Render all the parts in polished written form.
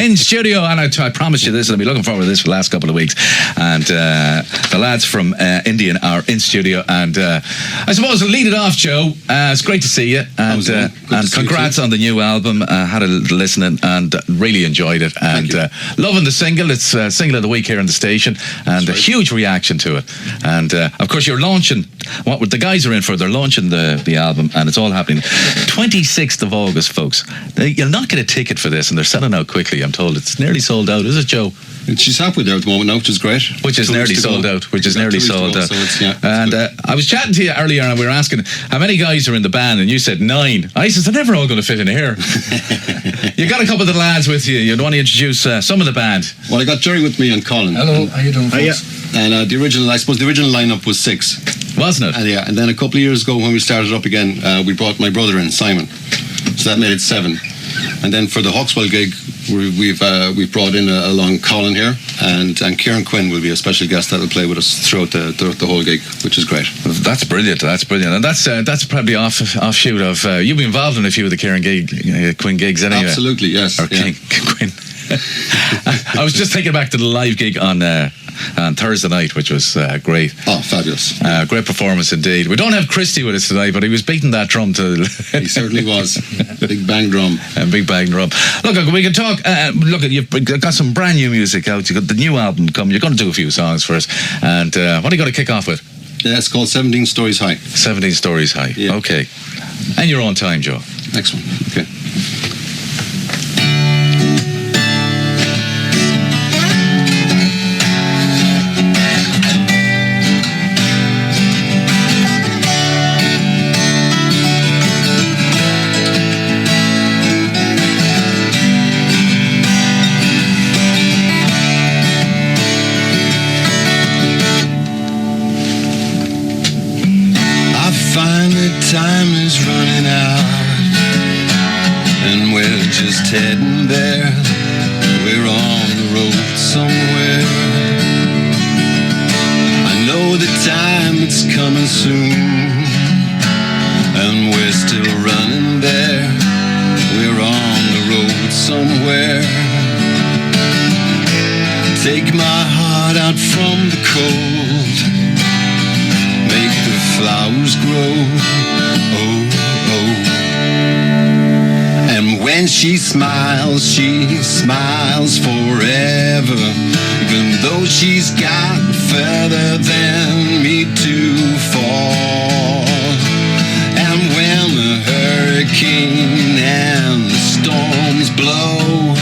in studio, and I promised you this, and I've been looking forward to this for the last couple of weeks. And the lads from Indian are in studio, and I suppose I'll lead it off, Joe. It's great to see you, and congrats on the new album. Had a listening and really enjoyed it, and loving the single. It's single of the week here on the station, and a huge reaction to it. And of course, you're launching what the guys are in for. They're launching the album, and it's all happening 26th of August, folks. You'll not get a ticket for this, and they're selling out quickly. I'm told it's nearly sold out. Is it, Joe? She's halfway there at the moment now, which is great. Which is nearly sold out. Which is nearly sold out. And I was chatting to you earlier, and we were asking how many guys are in the band, and you said 9. I said they're never all going to fit in here. You got a couple of the lads with you. You'd want to introduce some of the band. Well, I got Jerry with me and Colin. Hello, how you doing, folks? And the original lineup was 6, wasn't it? And and then a couple of years ago when we started up again, we brought my brother in, Simon. So that made it 7. And then for the Hawkswell gig, we've brought in along Colin here, and Kieran Quinn will be a special guest that will play with us throughout the whole gig, which is great. That's brilliant. And that's probably offshoot of you've been involved in a few of the Kieran Quinn gigs anyway. Absolutely, yes. Or King Quinn. I was just thinking back to the live gig on Thursday night, which was great. Oh, fabulous. Great performance indeed. We don't have Christy with us tonight, but he was beating that drum to... He certainly was. Big bang drum. Big bang drum. Look, we can talk... you've got some brand new music out. You've got the new album coming. You're going to do a few songs for us. And what are you going to kick off with? Yeah, it's called 17 Stories High. 17 Stories High. Yeah. Okay. And your own time, Joe. Next one. Okay. Time is running out, and we're just heading there. We're on the road somewhere. I know the time it's coming soon, and we're still running there. We're on the road somewhere. Take my heart out from the cold, make the flowers grow. And when she smiles forever, even though she's got further than me to fall. And when the hurricane and the storms blow,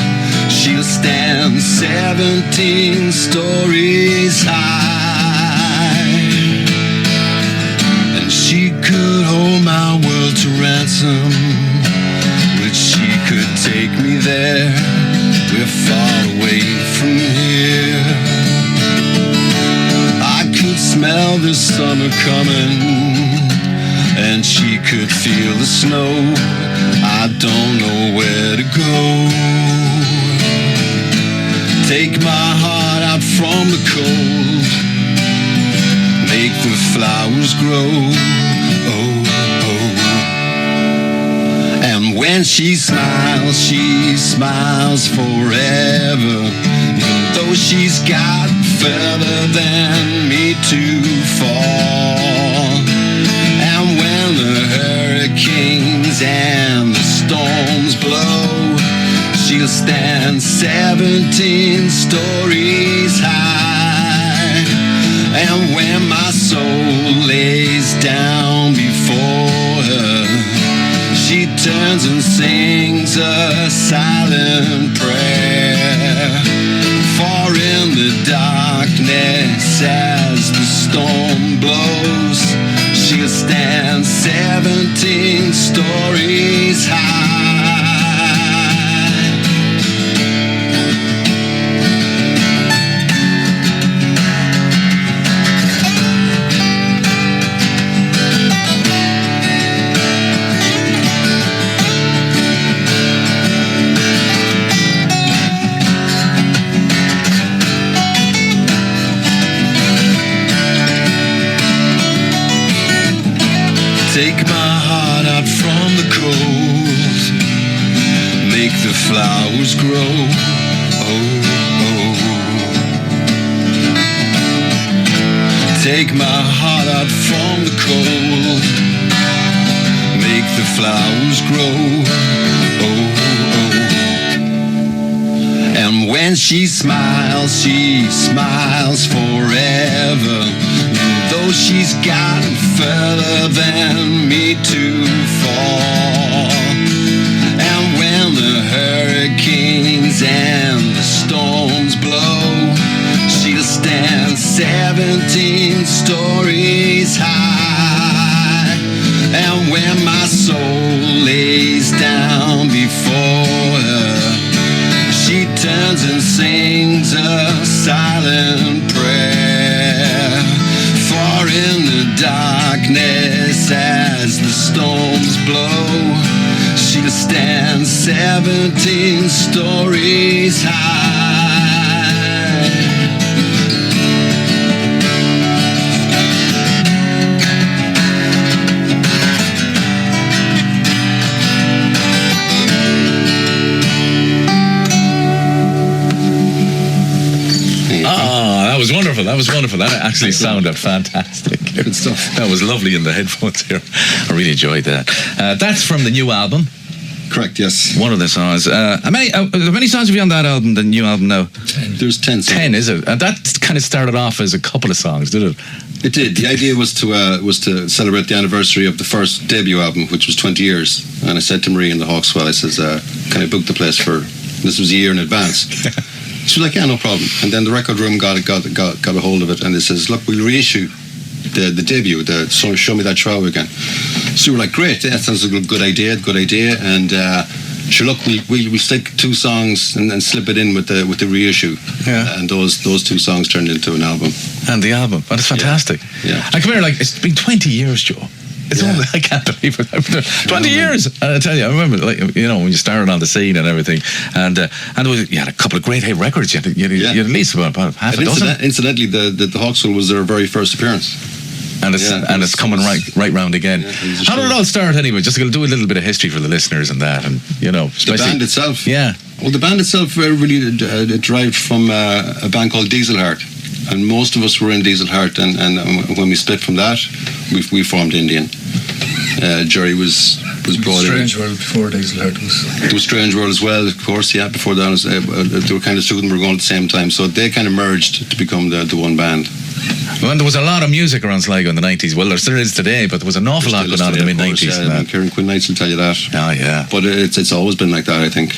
she'll stand 17 stories high. And she could hold my world to ransom, but she could take me there. We're far away from here. I could smell the summer coming, and she could feel the snow. I don't know where to go. Take my heart out from the cold, make the flowers grow. And when she smiles forever, even though she's got further than me to fall. And when the hurricanes and the storms blow, she'll stand 17 stories high. And when my soul lays down before her, she turns and sings a silent prayer. For in the darkness as the storm blows, she'll stand 17 stories high. Take my heart out from the cold, make the flowers grow. Take my heart out from the cold, make the flowers grow. And when she smiles forever. Though she's gotten further than me to fall. And when the hurricanes and the storms blow, she'll stand 17 stories high. And when my soul lays down before her, she turns and sings a silent prayer. For in the darkness as the storms blow, she'll stand 17 stories high. That was wonderful. That actually sounded fantastic. Good stuff. That was lovely in the headphones here. I really enjoyed that. That's from the new album. Correct, yes. One of the songs. How many songs have you on that album, the new album now? 10. There's 10 songs. 10, is it? And that kind of started off as a couple of songs, did it? It did. The idea was to celebrate the anniversary of the first debut album, which was 20 years. And I said to Marie in the Hawkswell, I says, can I book the place for... This was a year in advance. She was like, yeah, no problem. And then the record room got a hold of it, and it says, look, we'll reissue the debut, so Show Me That Trowel again. So we were like, great, that sounds like a good idea. And sure, look, we'll stick 2 songs and slip it in with the reissue. Yeah. And those 2 songs turned into an album. And the album, that's fantastic. Yeah. I come here, like, it's been 20 years, Joe. It's only, I can't believe it. 20 years. And I tell you, I remember, like, you know, when you started on the scene and everything, and there was, you had a couple of great hit records. You had at least about half a dozen. Incidentally, the Hawkswell was their very first appearance. And it's coming right round again. Yeah, how did it all start anyway? Just to do a little bit of history for the listeners and that, and you know, the band itself. Yeah. Well, the band itself really derived from a band called Dieselheart, and most of us were in Dieselheart, and when we split from that, we formed Indian. Jerry was brought in. Strange World before Dieselheart was. It was Strange World as well, of course. Yeah, before that, they were kind of 2 of them were going at the same time, so they kind of merged to become the one band. Well, there was a lot of music around Sligo in the 90s. Well, there still is today, but there was an awful lot going on in the mid-90s. Yeah, Kieran Quinn Knights will tell you that. Oh, yeah. But it's always been like that, I think.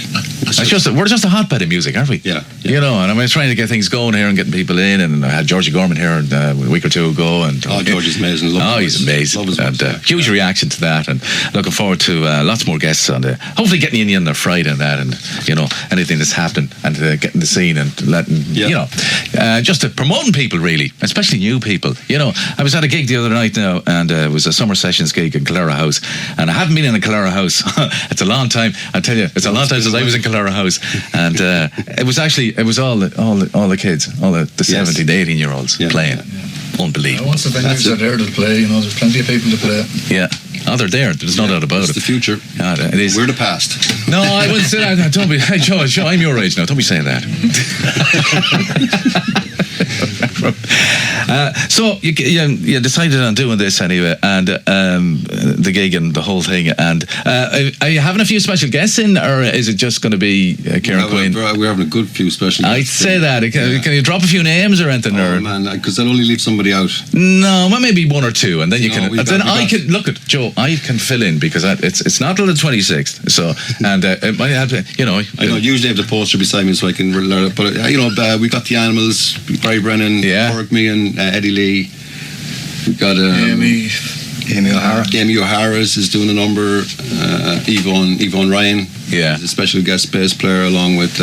We're just a hotbed of music, aren't we? Yeah. You know, and I'm trying to get things going here and getting people in, and I had Georgie Gorman here a week or 2 ago. And Georgie's amazing. He's amazing. Love his and huge reaction to that, and looking forward to lots more guests on there. Hopefully getting you in there Friday and that, and, you know, anything that's happening, and getting the scene and letting, you know, just to promoting people, really, especially new people. You know, I was at a gig the other night now, and it was a summer sessions gig in Calera House, and I haven't been in a Calera House. It's a long time. I tell you, it's a long time since I was in Calera House, and it was all the kids, all the 17, 18-year-olds playing. Unbelievable. Once the venues are there to play, you know, there's plenty of people to play. Yeah. Oh, they're there. There's no doubt about it. It's the future. God, it is. We're the past. No, I wouldn't say that. Don't be. Hey, Joe, I'm your age now. Don't be saying that. So you decided on doing this anyway, and the gig and the whole thing. And are you having a few special guests in, or is it just going to be Kieran Quinn? We're having a good few special guests. I'd say that. Can you drop a few names or anything? Oh, man, because I'll only leave somebody out. No, well, maybe 1 or 2, and then you can. Then I can look at Joe. I can fill in because it's not till the 26th. So and it might have to, you know. I know. Usually I have the poster beside me so I can learn it. But you know, we got the Animals, Barry Brennan, Pork Me, and Eddie Lee. We got Amy O'Hara. Amy O'Hara is doing a number. Yvonne Ryan. Yeah. Is a special guest bass player along with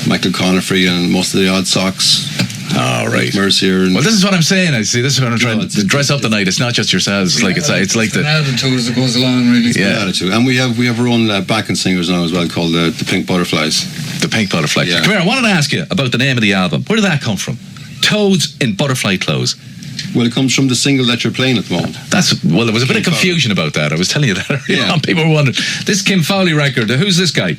Michael Conifrey and most of the Odd Socks. Oh, right. Mercier. Well, this is what I'm saying. I see. This is what I'm trying to dress up the night. It's not just yourselves. It's like it's like the attitude as it goes along, really. Yeah, attitude. And we have our own backing singers now as well, called the Pink Butterflies. The Pink Butterflies. Yeah. Come here. I wanted to ask you about the name of the album. Where did that come from? Toads in butterfly clothes. Well, it comes from the single that you're playing at the moment. Well, there was a bit of Kim confusion about that. I was telling you that earlier Yeah. on. People were wondering, this Kim Fowley record, who's this guy?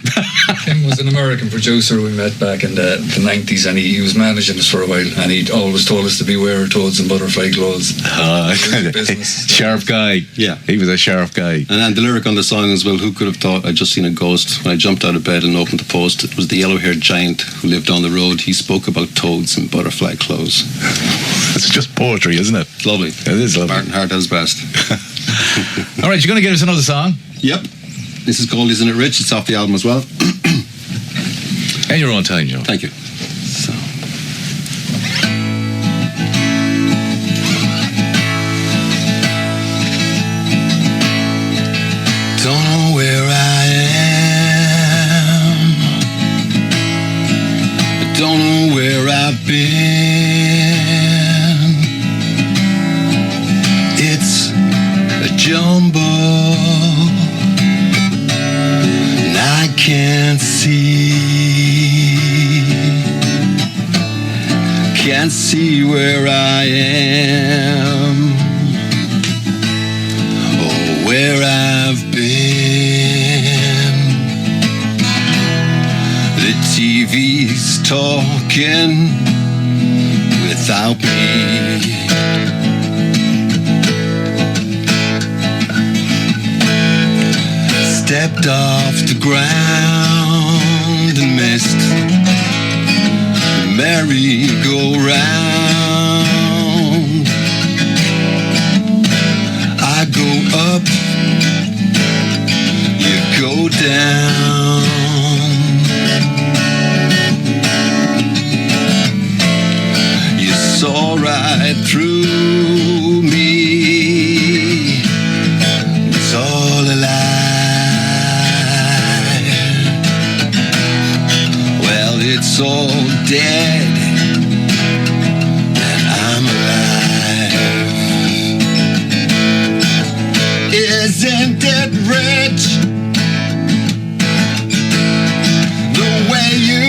Tim was an American producer we met back in the 90s, and he was managing us for a while, and he always told us to beware of toads and butterfly clothes. Business. Sharp guy. Yeah. He was a sharp guy. And the lyric on the song as well, who could have thought I'd just seen a ghost when I jumped out of bed and opened the post. It was the yellow-haired giant who lived on the road. He spoke about toads and butterfly clothes. It's just poetry, isn't it? It's lovely. It is lovely. Martin Hart at his best. All right, you're going to give us another song? Yep. This is called Isn't It Rich? It's off the album as well. In your own time, Joe. Thank you. So. Don't know where I am. I don't know where I've been. It's a jumble, and I can't see where I am or where I've been. The TV's talking without me. Stepped off the ground and missed the merry-go-round. I go up, you go down. You saw right through me. It's all a lie. Well, it's all dead, and I'm alive. Isn't it rich, the way you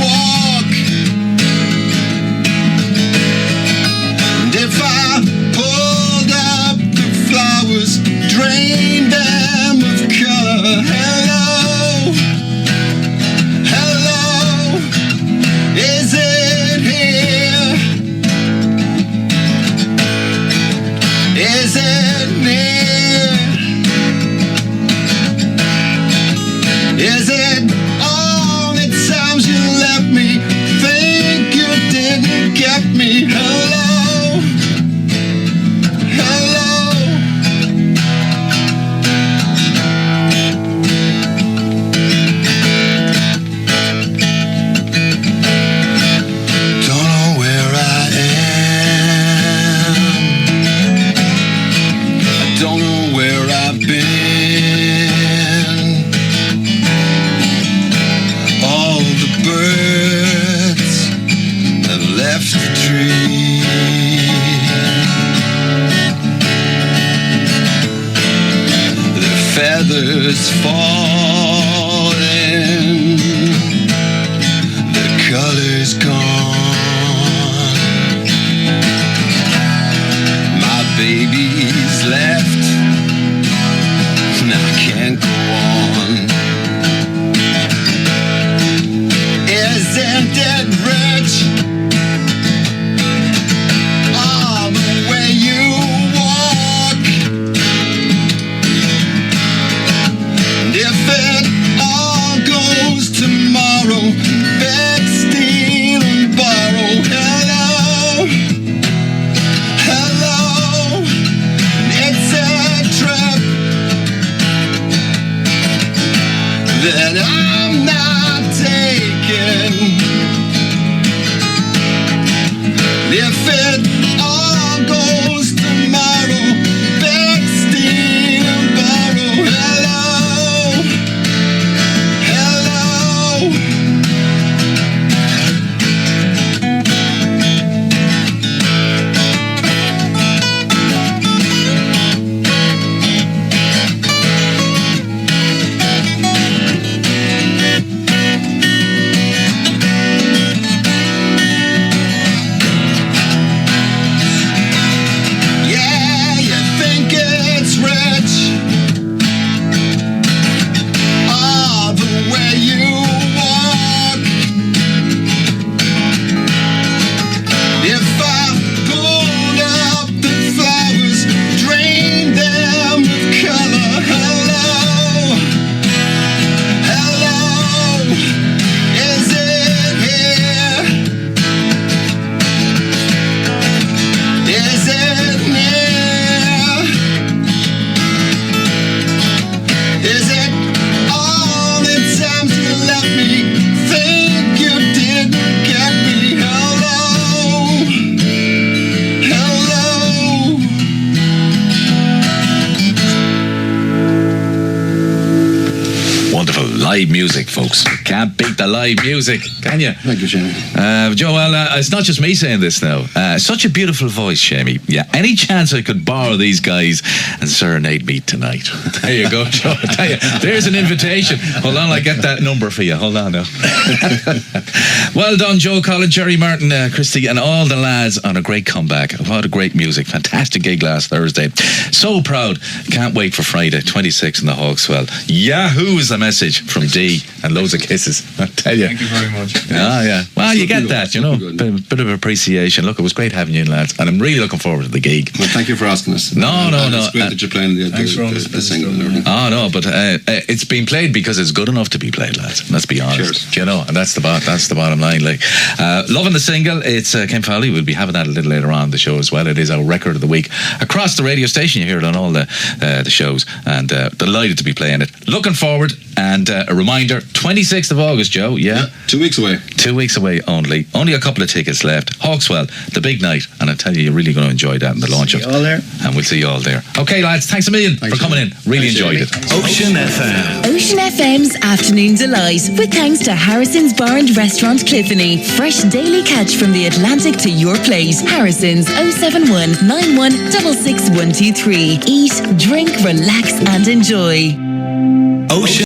walk? And if I pulled up the flowers, drained them of color, hello, hello, is it here? Is it near? Is it all the times you left me? Think you didn't get me? Hello, hello. Don't know where I am. I don't know where I've been. All the birds have left the tree. The feathers falling, the color's gone. My baby's left, and I can't go on. Isn't it rich? Oh, the way you walk. And if it all goes tomorrow, beg, steal, and borrow. Hello, hello. It's a trip that I'm not taking. live music, folks. You can't beat the live music, can you? Thank you, Jamie. Joe, well, it's not just me saying this now. Such a beautiful voice, Jamie. Yeah, any chance I could borrow these guys and serenade me tonight? There you go, Joe. I tell you, there's an invitation. Hold on, I get that number for you. Hold on now. Well done, Joe, Colin, Jerry Martin, Christy, and all the lads on a great comeback. What a great music. Fantastic gig last Thursday. So proud. Can't wait for Friday, 26 in the Hawkswell. Yahoo is the message from D, and loads of kisses. I tell you. Thank you very much. Yeah. Well, you get good. that, you know. Bit of appreciation. Look, it was great having you in, lads, and I'm really looking forward to the gig. Well, thank you for asking us. No. It's great that you're playing the single and everything. Oh no, but it's been played because it's good enough to be played, lads. Let's be honest. Cheers. You know, and that's the bottom line. Like, loving the single. It's Ken Fowley. We'll be having that a little later on in the show as well. It is our record of the week across the radio station. You hear it on all the shows, and delighted to be playing it. Looking forward, and a reminder: 26th of August, Joe. Yeah. 2 weeks away. 2 weeks away only. Only a couple of tickets left. Hawkswell, the big night, and I tell you, you're really going to enjoy that in the launch of. all there. And we'll see you all there. Okay, lads. Thanks a million for coming in. Really enjoyed it. Ocean FM. Ocean FM's Afternoon Delight, with thanks to Harrison's Bar and Restaurant Cliffany. Fresh daily catch from the Atlantic to your plate. Harrison's 071 91 66 123. Eat, drink, relax and enjoy. Ocean